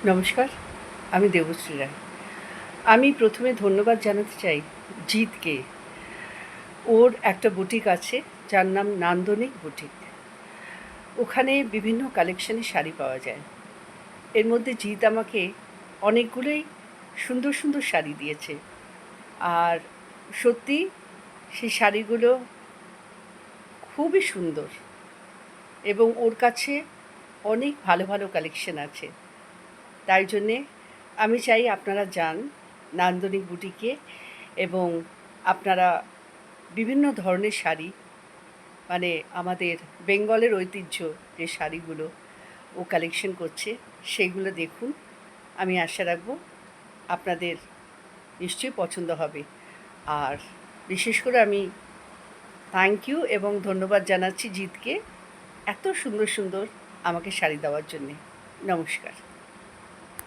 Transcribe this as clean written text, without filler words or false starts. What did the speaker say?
নমস্কার, আমি দেবশ্রী রায়। আমি প্রথমে ধন্যবাদ জানাতে চাই জিতকে। ওর একটা বুটিক আছে যার নাম নান্দনিক বুটিক। ওখানে বিভিন্ন কালেকশনের শাড়ি পাওয়া যায়। এর মধ্যে জিত আমাকে অনেকগুলোই সুন্দর সুন্দর শাড়ি দিয়েছে। আর সত্যি সেই শাড়িগুলো খুবই সুন্দর এবং ওর কাছে অনেক ভালো ভালো কালেকশন আছে। তাই জন্যে আমি চাই আপনারা যান নান্দনিক বুটিকে এবং আপনারা বিভিন্ন ধরনের শাড়ি, মানে আমাদের বেঙ্গলের ঐতিহ্য যে শাড়িগুলো ও কালেকশন করছে সেগুলো দেখুন। আমি আশা রাখবো আপনাদের নিশ্চয়ই পছন্দ হবে। আর বিশেষ করে আমি থ্যাংক ইউ এবং ধন্যবাদ জানাচ্ছি জিতকে এত সুন্দর সুন্দর আমাকে শাড়ি দেওয়ার জন্যে। নমস্কার।